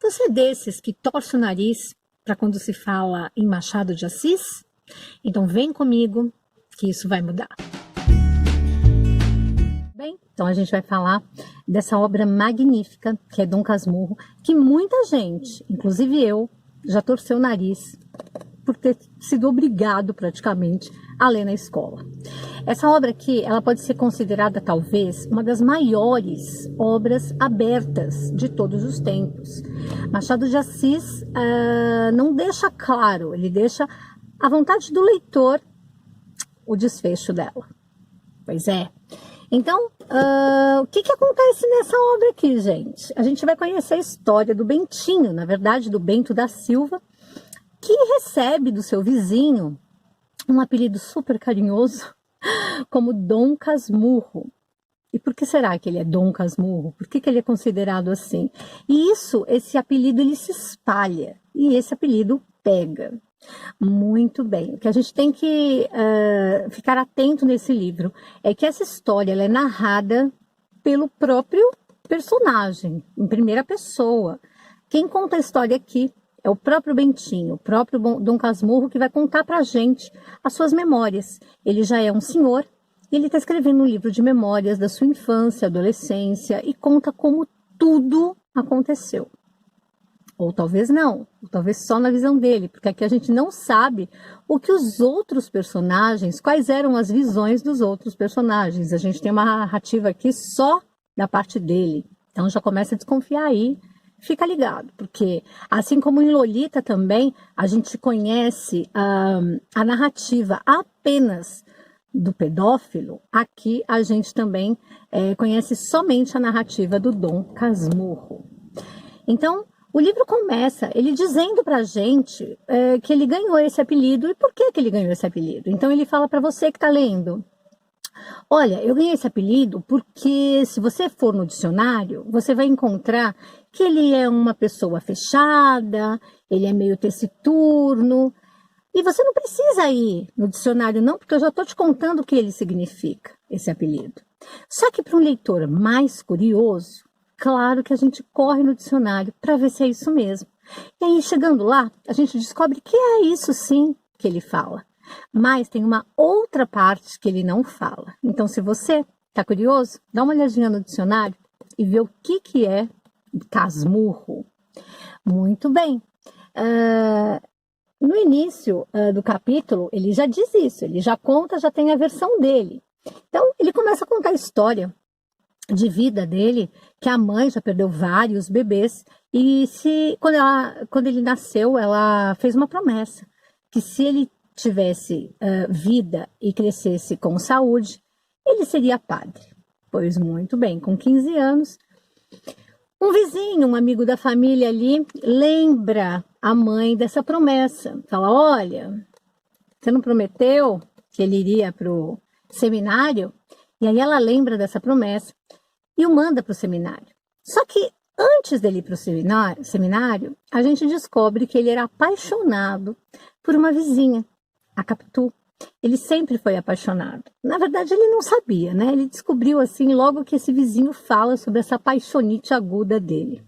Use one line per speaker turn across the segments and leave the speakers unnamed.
Você é desses que torce o nariz para quando se fala em Machado de Assis? Então vem comigo que isso vai mudar. Bem, então a gente vai falar dessa obra magnífica que é Dom Casmurro, que muita gente, inclusive eu, já torceu o nariz por ter sido obrigado praticamente a ler na escola. Essa obra aqui, ela pode ser considerada talvez uma das maiores obras abertas de todos os tempos. Machado de Assis não deixa claro, ele deixa à vontade do leitor o desfecho dela. Pois é. Então, o que acontece nessa obra aqui, gente? A gente vai conhecer a história do Bentinho, na verdade, do Bento da Silva, que recebe do seu vizinho um apelido super carinhoso como Dom Casmurro. E por que será que ele é Dom Casmurro? Por que ele é considerado assim? E esse apelido, ele se espalha e esse apelido pega. Muito bem. O que a gente tem que ficar atento nesse livro é que essa história ela é narrada pelo próprio personagem, em primeira pessoa. Quem conta a história aqui é o próprio Bentinho, o próprio Dom Casmurro, que vai contar pra gente as suas memórias. Ele já é um senhor e ele está escrevendo um livro de memórias da sua infância, adolescência e conta como tudo aconteceu. Ou talvez não, ou talvez só na visão dele, porque aqui a gente não sabe o que os outros personagens, quais eram as visões dos outros personagens. A gente tem uma narrativa aqui só da parte dele, então já começa a desconfiar aí, fica ligado, porque assim como em Lolita também, a gente conhece a narrativa apenas do pedófilo, aqui a gente também conhece somente a narrativa do Dom Casmurro. Então, o livro começa ele dizendo pra gente que ele ganhou esse apelido e por que ele ganhou esse apelido. Então ele fala para você que está lendo, olha, eu ganhei esse apelido porque se você for no dicionário, você vai encontrar que ele é uma pessoa fechada, ele é meio taciturno, e você não precisa ir no dicionário não, porque eu já estou te contando o que ele significa, esse apelido. Só que para um leitor mais curioso, claro que a gente corre no dicionário para ver se é isso mesmo. E aí, chegando lá, a gente descobre que é isso sim que ele fala. Mas tem uma outra parte que ele não fala. Então, se você está curioso, dá uma olhadinha no dicionário e vê o que é Casmurro. Muito bem. No início do capítulo, ele já diz isso. Ele já conta, já tem a versão dele. Então, ele começa a contar a história de vida dele, que a mãe já perdeu vários bebês e quando ele nasceu, ela fez uma promessa que se ele tivesse vida e crescesse com saúde, ele seria padre. Pois muito bem, com 15 anos, um vizinho, um amigo da família ali, lembra a mãe dessa promessa. Fala, olha, você não prometeu que ele iria para o seminário? E aí ela lembra dessa promessa e o manda para o seminário. Só que antes dele ir para o seminário, a gente descobre que ele era apaixonado por uma vizinha, a Capitu. Ele sempre foi apaixonado. Na verdade, ele não sabia, né? Ele descobriu assim logo que esse vizinho fala sobre essa paixonite aguda dele.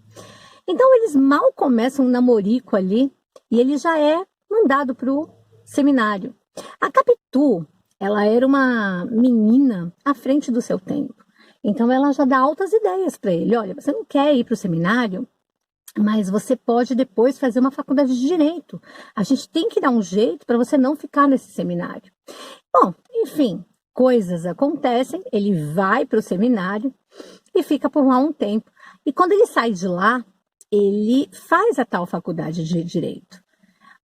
Então, eles mal começam um namorico ali e ele já é mandado para o seminário. A Capitu, ela era uma menina à frente do seu tempo. Então, ela já dá altas ideias para ele. Olha, você não quer ir para o seminário, mas você pode depois fazer uma faculdade de Direito. A gente tem que dar um jeito para você não ficar nesse seminário. Bom, enfim, coisas acontecem. Ele vai para o seminário e fica por lá um tempo. E quando ele sai de lá, ele faz a tal faculdade de Direito.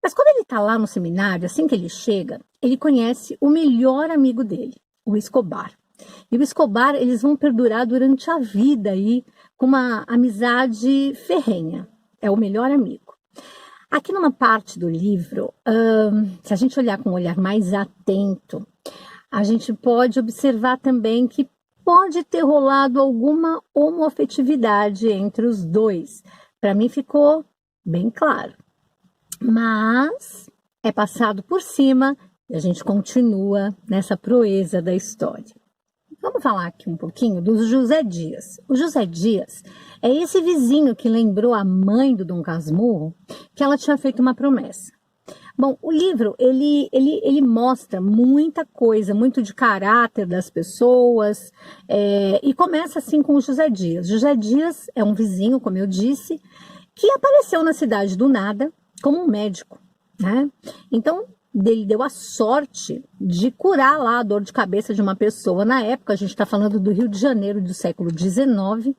Mas quando ele está lá no seminário, assim que ele chega, ele conhece o melhor amigo dele, o Escobar. E o Escobar, eles vão perdurar durante a vida aí com uma amizade ferrenha. É o melhor amigo. Aqui numa parte do livro, se a gente olhar com um olhar mais atento, a gente pode observar também que pode ter rolado alguma homoafetividade entre os dois. Para mim ficou bem claro. Mas é passado por cima e a gente continua nessa proeza da história. Vamos falar aqui um pouquinho do José Dias. O José Dias é esse vizinho que lembrou a mãe do Dom Casmurro que ela tinha feito uma promessa. Bom, o livro, ele mostra muita coisa, muito de caráter das pessoas, e começa assim com o José Dias. José Dias é um vizinho, como eu disse, que apareceu na cidade do nada como um médico, né? Então, ele deu a sorte de curar lá a dor de cabeça de uma pessoa. Na época, a gente está falando do Rio de Janeiro do século XIX.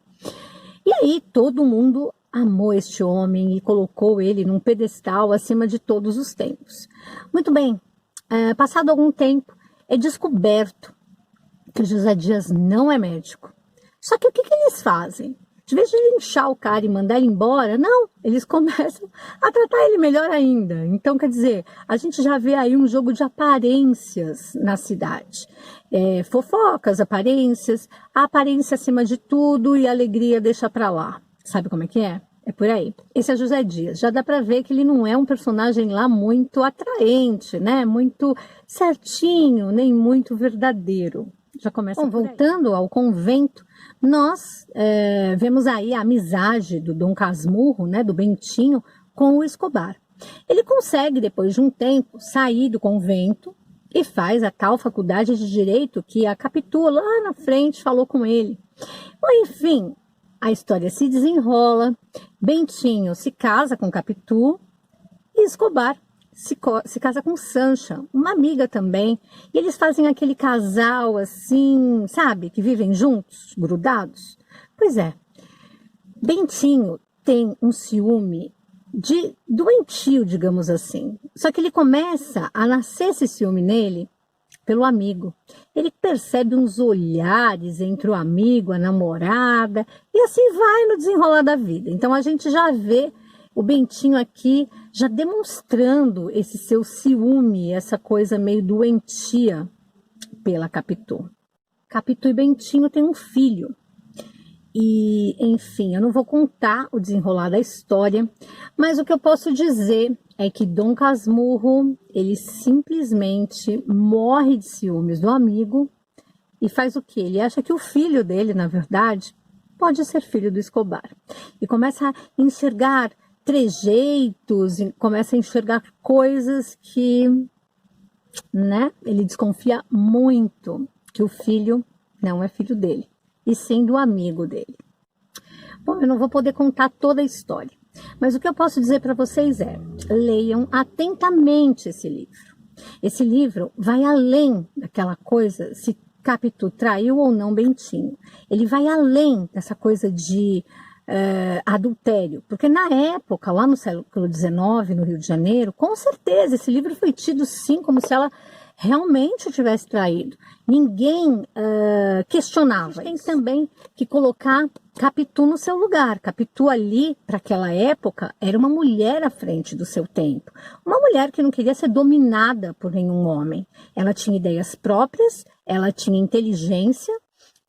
E aí todo mundo amou este homem e colocou ele num pedestal acima de todos os tempos. Muito bem, passado algum tempo, é descoberto que José Dias não é médico. Só que o que eles fazem? De vez de linchar o cara e mandar ele embora, não, eles começam a tratar ele melhor ainda. Então, quer dizer, a gente já vê aí um jogo de aparências na cidade. Fofocas, aparências, a aparência acima de tudo e a alegria deixa pra lá. Sabe como é que é? É por aí. Esse é José Dias. Já dá pra ver que ele não é um personagem lá muito atraente, né? Muito certinho, nem muito verdadeiro. Já começa. Bom, voltando ao convento, nós vemos aí a amizade do Dom Casmurro, né, do Bentinho, com o Escobar. Ele consegue, depois de um tempo, sair do convento e faz a tal faculdade de Direito que a Capitu lá na frente falou com ele. Bom, enfim, a história se desenrola, Bentinho se casa com Capitu e Escobar se casa com Sancha, uma amiga também, e eles fazem aquele casal assim, sabe, que vivem juntos, grudados. Pois é, Bentinho tem um ciúme doentio, digamos assim. Só que ele começa a nascer esse ciúme nele pelo amigo. Ele percebe uns olhares entre o amigo, a namorada, e assim vai no desenrolar da vida. Então a gente já vê o Bentinho aqui já demonstrando esse seu ciúme, essa coisa meio doentia pela Capitu. Capitu e Bentinho têm um filho. E, enfim, eu não vou contar o desenrolar da história, mas o que eu posso dizer é que Dom Casmurro, ele simplesmente morre de ciúmes do amigo e faz o quê? Ele acha que o filho dele, na verdade, pode ser filho do Escobar. E começa a enxergar trejeitos, começa a enxergar coisas que, né, ele desconfia muito que o filho não é filho dele, e sim do amigo dele. Bom, eu não vou poder contar toda a história, mas o que eu posso dizer para vocês é, leiam atentamente esse livro. Esse livro vai além daquela coisa, se Capitu traiu ou não Bentinho. Ele vai além dessa coisa de adultério, porque na época, lá no século XIX, no Rio de Janeiro, com certeza esse livro foi tido sim como se ela realmente tivesse traído. Ninguém questionava. Tem também que colocar Capitu no seu lugar. Capitu ali, para aquela época, era uma mulher à frente do seu tempo. Uma mulher que não queria ser dominada por nenhum homem. Ela tinha ideias próprias, ela tinha inteligência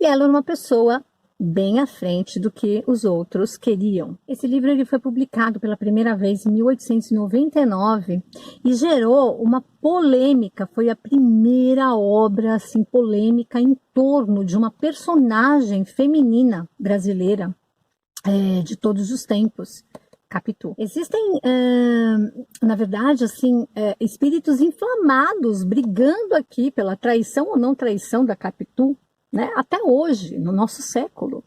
e ela era uma pessoa bem à frente do que os outros queriam. Esse livro ele foi publicado pela primeira vez em 1899 e gerou uma polêmica, foi a primeira obra assim, polêmica em torno de uma personagem feminina brasileira de todos os tempos, Capitu. Existem, na verdade, assim, espíritos inflamados brigando aqui pela traição ou não traição da Capitu, né, até hoje, no nosso século.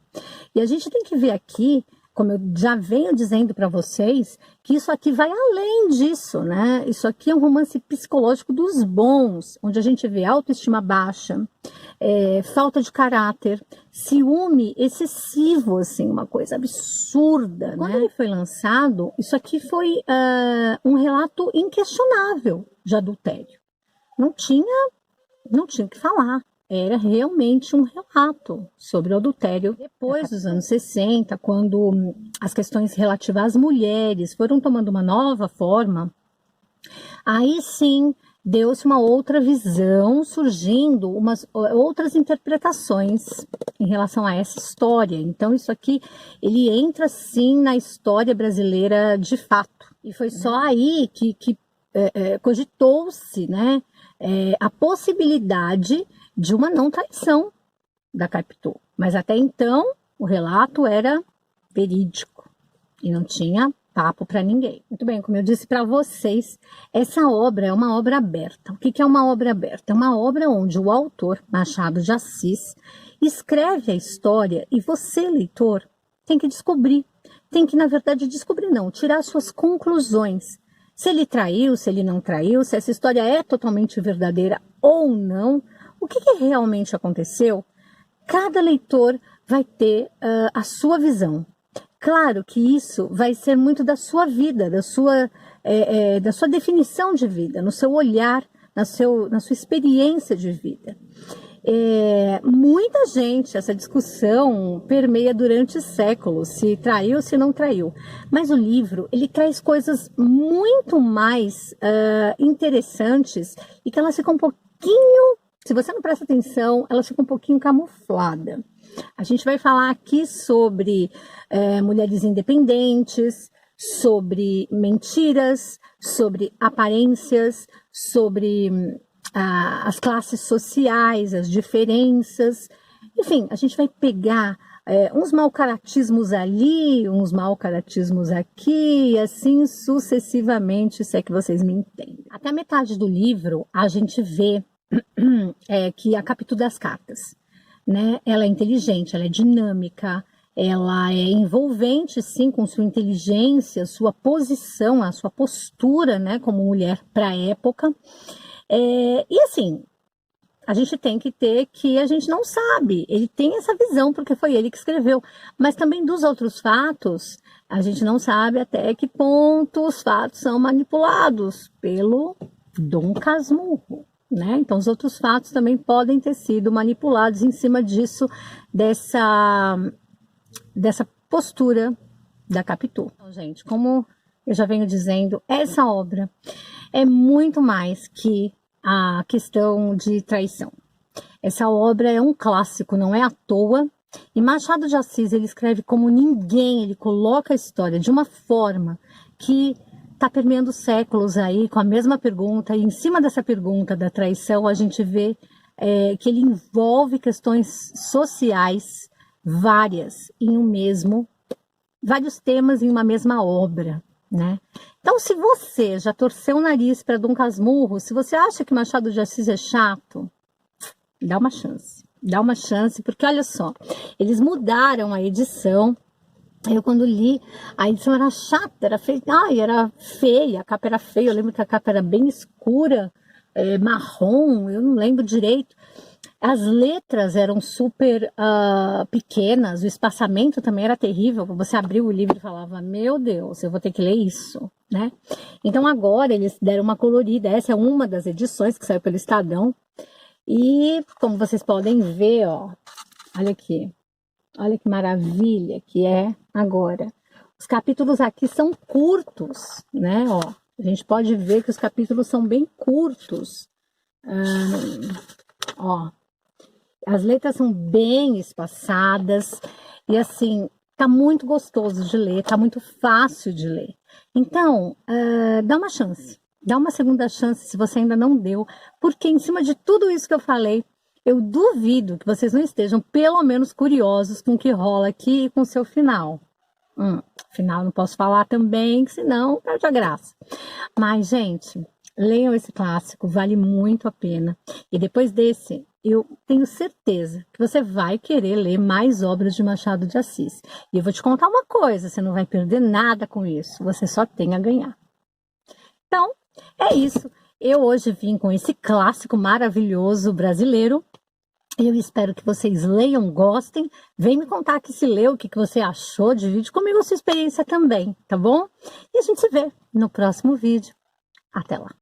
E a gente tem que ver aqui, como eu já venho dizendo para vocês, que isso aqui vai além disso, né? Isso aqui é um romance psicológico dos bons, onde a gente vê autoestima baixa, falta de caráter, ciúme excessivo, assim, uma coisa absurda. Quando ele foi lançado, isso aqui foi um relato inquestionável de adultério. Não tinha o que falar. Era realmente um relato sobre o adultério. Depois dos anos 60, quando as questões relativas às mulheres foram tomando uma nova forma, aí sim deu-se uma outra visão, surgindo outras interpretações em relação a essa história. Então isso aqui, ele entra sim na história brasileira de fato. E foi só aí que cogitou-se, né, a possibilidade de uma não traição da Capitu, mas até então o relato era verídico e não tinha papo para ninguém. Muito bem, como eu disse para vocês, essa obra é uma obra aberta. O que é uma obra aberta? É uma obra onde o autor, Machado de Assis, escreve a história e você, leitor, tem que descobrir. Tem que, na verdade, descobrir não, tirar suas conclusões. Se ele traiu, se ele não traiu, se essa história é totalmente verdadeira ou não, o que realmente aconteceu, cada leitor vai ter a sua visão. Claro que isso vai ser muito da sua vida, da sua definição de vida, no seu olhar, na sua experiência de vida. Muita gente, essa discussão permeia durante séculos, se traiu ou se não traiu. Mas o livro, ele traz coisas muito mais interessantes e que elas ficam um pouquinho, se você não presta atenção, elas ficam um pouquinho camufladas. A gente vai falar aqui sobre mulheres independentes, sobre mentiras, sobre aparências, sobre as classes sociais, as diferenças. Enfim, a gente vai pegar uns mau-caratismos ali, uns mau-caratismos aqui, e assim sucessivamente, se é que vocês me entendem. Até a metade do livro, a gente vê que a Capitu das Cartas, né? Ela é inteligente, ela é dinâmica, ela é envolvente, sim, com sua inteligência, sua posição, a sua postura, né, como mulher para a época. E assim, a gente tem que ter que a gente não sabe, ele tem essa visão porque foi ele que escreveu, mas também dos outros fatos, a gente não sabe até que ponto os fatos são manipulados pelo Dom Casmurro, né? Então os outros fatos também podem ter sido manipulados em cima disso, dessa postura da Capitu. Então, gente, como eu já venho dizendo, essa obra é muito mais que a questão de traição. Essa obra é um clássico, não é à toa. E Machado de Assis, ele escreve como ninguém, ele coloca a história de uma forma que está permeando séculos aí, com a mesma pergunta. E em cima dessa pergunta da traição, a gente vê que ele envolve questões sociais várias vários temas em uma mesma obra, né? Então, se você já torceu o nariz para Dom Casmurro, se você acha que Machado de Assis é chato, dá uma chance, porque olha só, eles mudaram a edição. Eu, quando li, a edição era chata, era feia, a capa era feia, eu lembro que a capa era bem escura, marrom, eu não lembro direito. As letras eram super pequenas, o espaçamento também era terrível. Você abriu o livro e falava, meu Deus, eu vou ter que ler isso, né? Então agora eles deram uma colorida, essa é uma das edições que saiu pelo Estadão. E como vocês podem ver, ó, olha aqui, olha que maravilha que é agora. Os capítulos aqui são curtos, né? Ó, a gente pode ver que os capítulos são bem curtos. Ó, as letras são bem espaçadas e assim, tá muito gostoso de ler, tá muito fácil de ler. Então, dá uma chance, dá uma segunda chance se você ainda não deu, porque em cima de tudo isso que eu falei, eu duvido que vocês não estejam pelo menos curiosos com o que rola aqui e com o seu final. Final não posso falar também, senão perde a graça. Mas, gente, leiam esse clássico, vale muito a pena. E depois desse, eu tenho certeza que você vai querer ler mais obras de Machado de Assis. E eu vou te contar uma coisa, você não vai perder nada com isso, você só tem a ganhar. Então, é isso. Eu hoje vim com esse clássico maravilhoso brasileiro. Eu espero que vocês leiam, gostem. Vem me contar aqui se leu, o que você achou, divide comigo a sua experiência também, tá bom? E a gente se vê no próximo vídeo. Até lá!